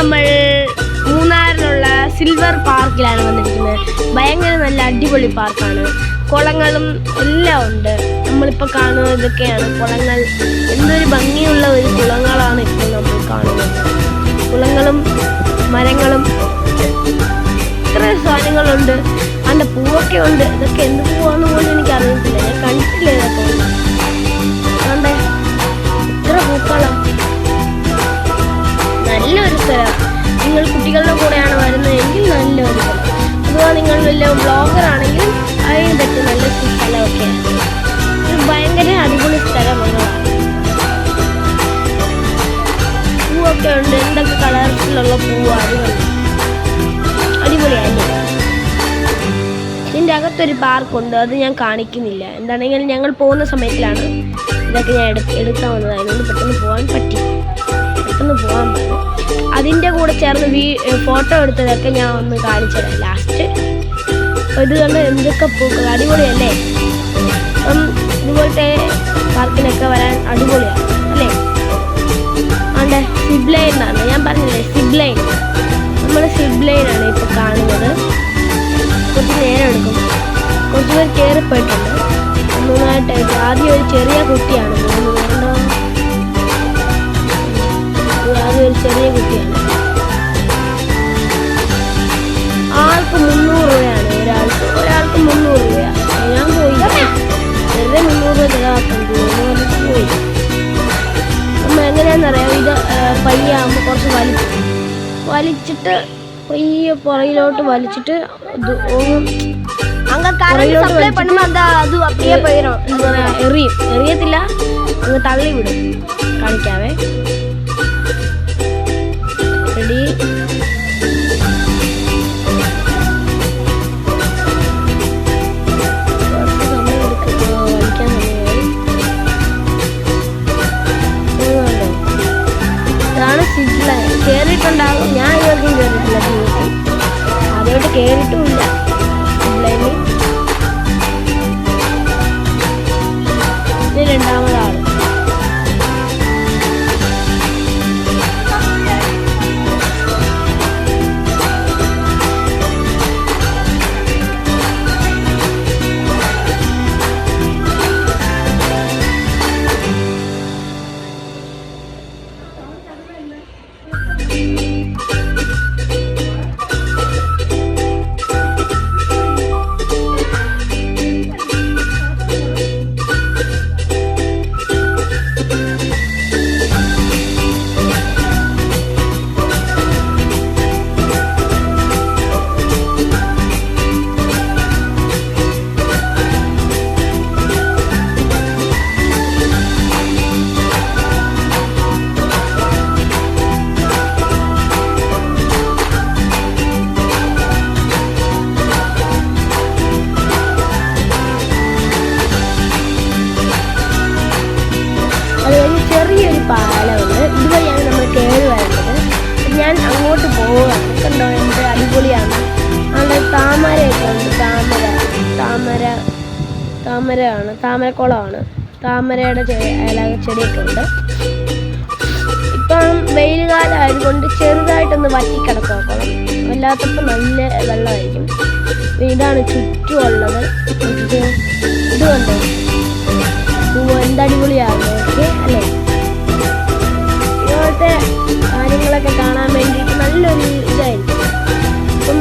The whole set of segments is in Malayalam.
നമ്മൾ മൂന്നാറിലുള്ള സിൽവർ പാർക്കിലാണ് വന്നിരിക്കുന്നത്. ഭയങ്കര നല്ല അടിപൊളി പാർക്കാണ്. കുളങ്ങളും എല്ലാം ഉണ്ട്. നമ്മളിപ്പോൾ കാണുന്നത് ഇതൊക്കെയാണ് കുളങ്ങൾ. എന്തൊരു ഭംഗിയുള്ള ഒരു കുളങ്ങളാണ് ഇപ്പോൾ നമ്മൾ കാണുന്നത്. കുളങ്ങളും മരങ്ങളും ഇത്ര സാധനങ്ങളുണ്ട്. അതിൻ്റെ പൂവൊക്കെ ഉണ്ട്. ഇതൊക്കെ എന്ത് പൂവാന്ന് പോലും എനിക്ക് അറിയത്തില്ല. ഞാൻ കണ്ടിട്ടില്ല ഇതൊക്കെ. അതുകൊണ്ട് ഇത്ര പൂക്കളാണ്. നല്ലൊരു സ്ഥലം. നിങ്ങൾ കുട്ടികളുടെ കൂടെയാണ് വരുന്നതെങ്കിൽ നല്ലൊരു സ്ഥലം. അഥവാ നിങ്ങൾ വലിയ ബ്ലോഗറാണെങ്കിൽ അതിന് പറ്റിയ നല്ല സ്ഥലമൊക്കെയാണ്. ഇത് ഭയങ്കര അടിപൊളി സ്ഥലമാണ്. പൂവൊക്കെ ഉണ്ട്. എന്തൊക്കെ കളർഫുള്ളുള്ള പൂവാണ്. അടിപൊളിയായി. ഇതിൻ്റെ അകത്തൊരു പാർക്കുണ്ട്. അത് ഞാൻ കാണിക്കുന്നില്ല. എന്താണെങ്കിലും ഞങ്ങൾ പോകുന്ന സമയത്തിലാണ് ഇതൊക്കെ ഞാൻ എടുക്കാൻ വന്നത്. അതിനൊന്ന് പെട്ടെന്ന് പോകാൻ പറ്റി. പെട്ടെന്ന് പോകാൻ പറ്റും. അതിൻ്റെ കൂടെ ചേർന്ന് ഫോട്ടോ എടുത്തതൊക്കെ ഞാൻ ഒന്ന് കാണിച്ചു തരാം ലാസ്റ്റ്. ഇത് കണ്ട് എന്തൊക്കെ പൂക്കൾ അടിപൊളിയല്ലേ. അപ്പം ഇതുപോലത്തെ പാർക്കിനൊക്കെ വരാൻ അടിപൊളിയാണ് അല്ലേ. ആണ്ടെ സിബ് എന്നാണ് ഞാൻ പറഞ്ഞില്ലേ, സിബ് ലൈൻ. നമ്മൾ സിബ് ലൈനാണ് ഇപ്പോൾ കാണുന്നത്. കുറച്ച് നേരം എടുക്കും. കുറച്ച് പേർ കയറിപ്പോയിട്ടുണ്ട്. മൂന്നായിട്ടായിട്ട് ആദ്യം ഒരു ചെറിയ കുട്ടിയാണ് പോകുന്നത്. ആദ്യം ഒരു ചെറിയ കുട്ടിയാണ്. ആൾക്ക് 300 രൂപയാണ്. ഒരാൾക്ക് 300 രൂപ. ഞാൻ പോയി. വെറുതെ 300 രൂപ ചിലവാക്കാൻ പോയി. നമ്മൾ എങ്ങനെയാണെന്നറിയാം. ഇത് പയ്യാകുമ്പോൾ കുറച്ച് വലിച്ചിട്ട് പയ്യെ പുറകിലോട്ട് വലിച്ചിട്ട് എറിയത്തില്ല, അങ്ങ് തള്ളി വിടും. കാണിക്കാവേ. റെഡി. ഇതാണ് സിബ് ലൈൻ. കയറിയിട്ടുണ്ടാകും. ഞാൻ ഇവർക്കും കയറിയിട്ടില്ല. ആദ്യമായിട്ട് കയറിയിട്ടുമില്ല സിബ് ലൈനിൽ. ഇത് രണ്ടാമതാണ്. ചെറിയൊരു പാലമുണ്ട്. ഇതുവഴിയാണ് നമ്മൾ കയറി വരുന്നത്. ഞാൻ അങ്ങോട്ട് പോവുകയാണ്. കണ്ടോ എന്ത് അടിപൊളിയാണ്. അവിടെ താമരയൊക്കെ ഉണ്ട്. താമരയാണ്. താമരക്കുളമാണ്. താമരയുടെ ചെടിയൊക്കെ ഉണ്ട്. ഇപ്പം വെയിൽ കാലമായതുകൊണ്ട് ചെറുതായിട്ടൊന്ന് വറ്റിക്കിടക്കുക കുളം. അല്ലാത്തപ്പോൾ നല്ല വെള്ളമായിരിക്കും. ഇതാണ് ചുറ്റുമുള്ളത്. ഇത് കണ്ടോ പൂവ് എന്തടിപൊളിയാണ്. ഓക്കെ അല്ലേ. ഇതുപോലത്തെ കാര്യങ്ങളൊക്കെ കാണാൻ വേണ്ടിയിട്ട് നല്ലൊരു ഇതായിരിക്കും. അപ്പം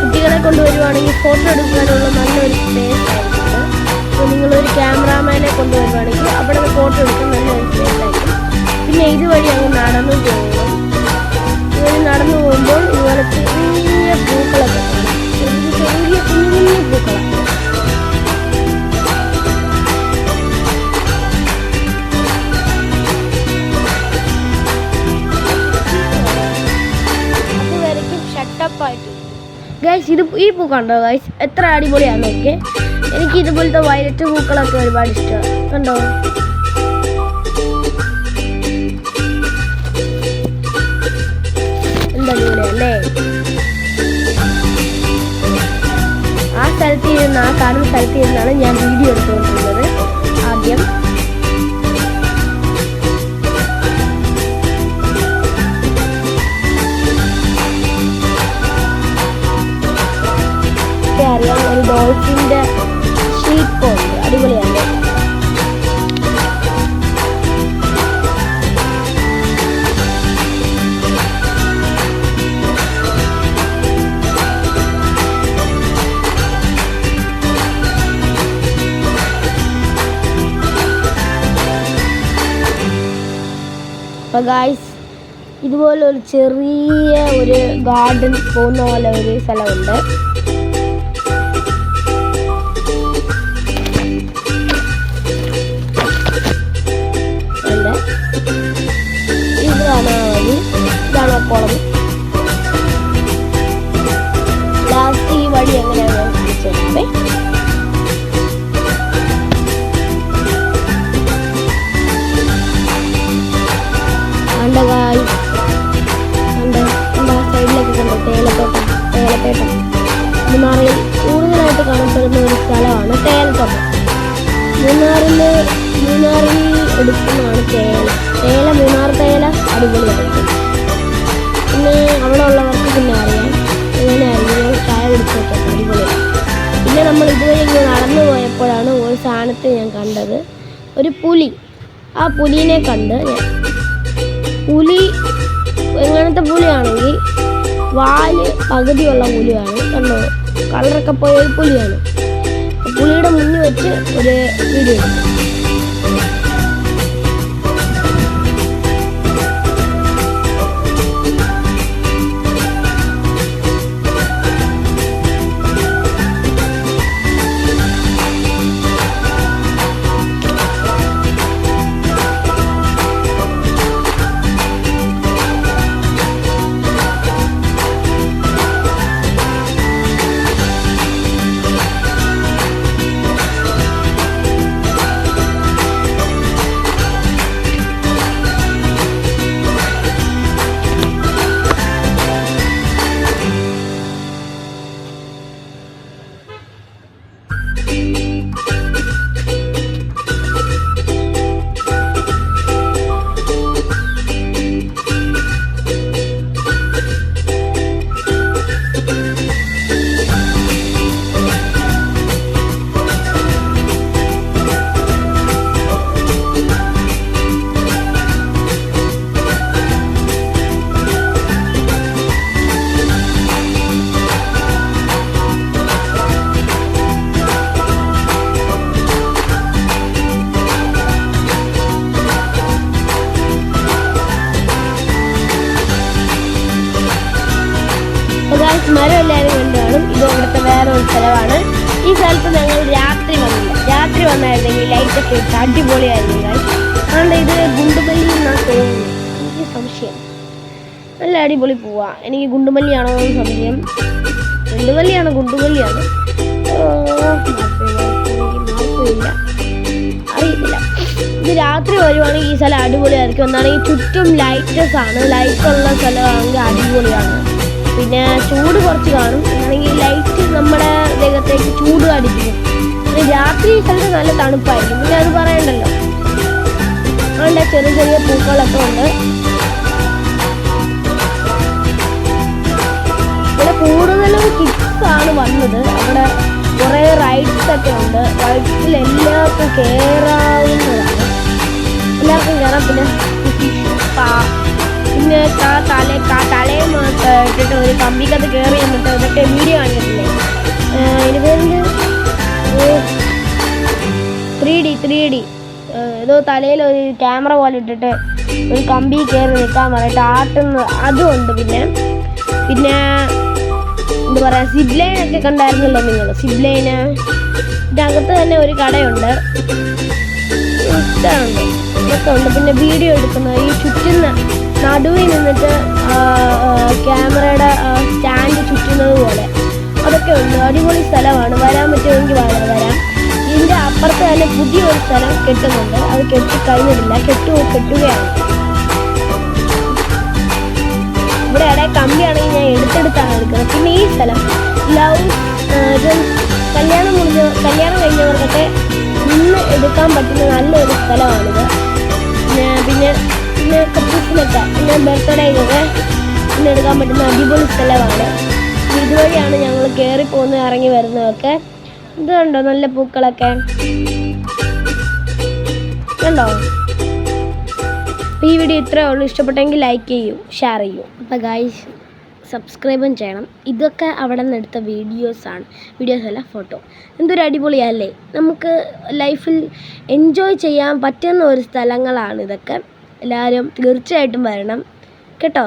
കുട്ടികളെ കൊണ്ടുവരുവാണെങ്കിൽ ഫോട്ടോ എടുക്കാനുള്ള നല്ലൊരു സ്പേസ് ആയിരിക്കും. അപ്പോൾ നിങ്ങളൊരു ക്യാമറാമാനെ കൊണ്ടുവരുവാണെങ്കിൽ അവിടെ നിന്ന് ഫോട്ടോ എടുക്കാൻ നല്ലൊരു സ്പേസ് ആയിരിക്കും. പിന്നെ ഇതുവഴി അങ്ങ് നടന്നു പോകണം. ഇതുവഴി നടന്നു പോകുമ്പോൾ ഇതുപോലെ ചെറിയ പൂക്കളൊക്കെ കാണാം. ചെറിയ കുഞ്ഞു പൂക്കളാണ്. ഗൈസ് ഈ പൂ കണ്ടോ ഗൈസ്, എത്ര അടിപൊളിയാണ് നോക്കിയേ. എനിക്ക് ഇതുപോലത്തെ വയലറ്റ് പൂക്കളൊക്കെ ഒരുപാട് ഇഷ്ടമാണ്. കണ്ടോ എന്തടിപൊളിയല്ലേ. ആ കാണുന്ന സ്ഥലത്ത് ഇരുന്നാണ് ഞാൻ വീഡിയോ എടുത്തുകൊണ്ടിരുന്നത് ആദ്യം. അപ്പോൾ ഗായ്സ് ഇതുപോലെ ഒരു ചെറിയ ഒരു ഗാർഡൻ പോകുന്ന പോലെ ഒരു സ്ഥലമുണ്ട്. ഇതാണ് വഴി, ഇതാണ് കുളം. ലാസ്റ്റ് ഈ വഴി എങ്ങനെയാണ് കാണിച്ചു തരാമേ. സൈഡിലേക്ക് കണ്ടോ തേയിലത്തോട്ടം. മൂന്നാറിൽ കൂടുതലായിട്ട് കാണപ്പെടുന്ന ഒരു സ്ഥലമാണ് തേയിലത്തോട്ടം. മൂന്നാറിൽ എടുക്കുന്നതാണ് തേയില. മൂന്നാർ തേയില അടിപൊളിയായിരിക്കും. പിന്നെ അവിടെ ഉള്ളവർക്ക് പിന്നെ അറിയാം എങ്ങനെയായിരിക്കും ചായ കുടിച്ചൊക്കെ അടിപൊളിയാണ്. പിന്നെ നമ്മൾ ഇതുവരെ ഇങ്ങനെ നടന്നു പോയപ്പോഴാണ് ഒരു സാധനത്തെ ഞാൻ കണ്ടത്, ഒരു പുലി. ആ പുലിനെ കണ്ട് ഞാൻ. പുലി എങ്ങനത്തെ പുലിയാണെങ്കിൽ വാല് പകുതിയുള്ള പുലിയാണ്, കണ്ടോ, കളറൊക്കെ പോയ ഒരു പുലിയാണ്. പുലിയുടെ മുന്നിൽ വെച്ച് ഒരു വീഡിയോ എടുത്തു. മരം എല്ലാവരും കണ്ടുകാണും. ഇത് ഇവിടുത്തെ വേറെ ഒരു സ്ഥലമാണ്. ഈ സ്ഥലത്ത് ഞങ്ങൾ രാത്രി വന്നില്ല. രാത്രി വന്നായിരുന്നെങ്കിൽ ലൈറ്റൊക്കെ ഇട്ട് അടിപൊളിയായിരുന്നു. അതുകൊണ്ട് ഇത് ഗുണ്ടുമല്ലി എന്നാണ് തോന്നുന്നു, എനിക്ക് സംശയം. നല്ല അടിപൊളി പോവാ. എനിക്ക് ഗുണ്ടുമല്ലിയാണോ എന്ന് സംശയം. ഗുണ്ടുമല്ലിയാണോ ഗുണ്ടുമല്ലിയാണോ അറിയത്തില്ല. ഇത് രാത്രി വരുവാണെങ്കിൽ ഈ സ്ഥലം അടിപൊളിയായിരിക്കും. എന്നാണെങ്കിൽ ചുറ്റും ലൈറ്റസ് ആണ്. ലൈറ്റുള്ള സ്ഥലമാണെങ്കിൽ അടിപൊളിയാണ്. പിന്നെ ചൂട് കുറച്ച് കാണും. ആണെങ്കിൽ ലൈറ്റ് നമ്മുടെ ദേഹത്തേക്ക് ചൂട് അടിപ്പിക്കും. പിന്നെ രാത്രി സ്ഥലത്ത് നല്ല തണുപ്പായിരിക്കും. പിന്നെ അത് പറയണ്ടല്ലോ. അതുകൊണ്ട് ചെറിയ ചെറിയ പൂക്കളൊക്കെ ഉണ്ട്. ഇവിടെ കൂടുതലും കിഡ്സാണ് വന്നത്. അവിടെ കുറേ റൈഡ്സൊക്കെ ഉണ്ട്. റൈഡ്സിൽ എല്ലാവർക്കും കയറാവുന്നതാണ്. എല്ലാവർക്കും കയറാം. പിന്നെ തലയും ഇട്ടിട്ട് ഒരു കമ്പിക്കകത്ത് കയറി എന്നിട്ട് ഇതൊക്കെ വീഡിയോ കാണിക്കത്തില്ലേ. ഇതിന് പേര് 3D ഏതോ തലയിൽ ഒരു ക്യാമറ പോലെ ഇട്ടിട്ട് ഒരു കമ്പി കയറി നിൽക്കാൻ പറഞ്ഞിട്ട് ആട്ടുന്ന അതുമുണ്ട്. പിന്നെ എന്താ പറയുക, സിബ്ലൈനൊക്കെ കണ്ടായിരുന്നല്ലോ നിങ്ങൾ. സിബ്ലൈന് ഇതിനകത്ത് തന്നെ ഒരു കടയുണ്ട്. ഇതൊക്കെ ഉണ്ട്. പിന്നെ വീഡിയോ എടുക്കുന്ന ഈ ചുറ്റുന്ന നടുവിൽ നിന്നിട്ട് ക്യാമറയുടെ സ്റ്റാൻഡ് ചുറ്റുന്നത് പോലെ അതൊക്കെ ഉണ്ട്. അടിപൊളി സ്ഥലമാണ്. വരാൻ പറ്റുമെങ്കിൽ വരാം. ഇതിൻ്റെ അപ്പുറത്ത് തന്നെ പുതിയൊരു സ്ഥലം കെട്ടുന്നുണ്ട്. അത് കഴിഞ്ഞിട്ടില്ല, കെട്ടുകയാണ്. ഇവിടെ ഇടയിൽ കമ്പിയാണെങ്കിൽ ഞാൻ എടുത്താണ് എടുക്കുന്നത്. പിന്നെ ഈ സ്ഥലം കല്യാണം കഴിഞ്ഞവർക്കൊക്കെ നിന്ന് എടുക്കാൻ പറ്റുന്ന നല്ലൊരു സ്ഥലമാണിത്. പിന്നെ കപ്പിൾസിനൊക്കെ പിന്നെ ബർത്ത്ഡേക്കൊക്കെ ഇന്ന് എടുക്കാൻ പറ്റുന്ന അടിപൊളി സ്ഥലമാണ്. ഇതുവഴിയാണ് ഞങ്ങൾ കയറി പോകുന്നത്, ഇറങ്ങി വരുന്നതൊക്കെ. ഇതുണ്ടോ നല്ല പൂക്കളൊക്കെ കണ്ടോ. ഈ വീഡിയോ ഇത്രയേ ഉള്ളൂ. ഇഷ്ടപ്പെട്ടെങ്കിൽ ലൈക്ക് ചെയ്യൂ, ഷെയർ ചെയ്യൂ. അപ്പോൾ ഗൈസ് സബ്സ്ക്രൈബും ചെയ്യണം. ഇതൊക്കെ അവിടെ നിന്ന് എടുത്ത വീഡിയോസല്ല, ഫോട്ടോ. എന്തൊരു അടിപൊളിയല്ലേ. നമുക്ക് ലൈഫിൽ എൻജോയ് ചെയ്യാൻ പറ്റുന്ന ഒരു സ്ഥലങ്ങളാണ് ഇതൊക്കെ. എല്ലാവരും തീർച്ചയായിട്ടും വരണം കേട്ടോ.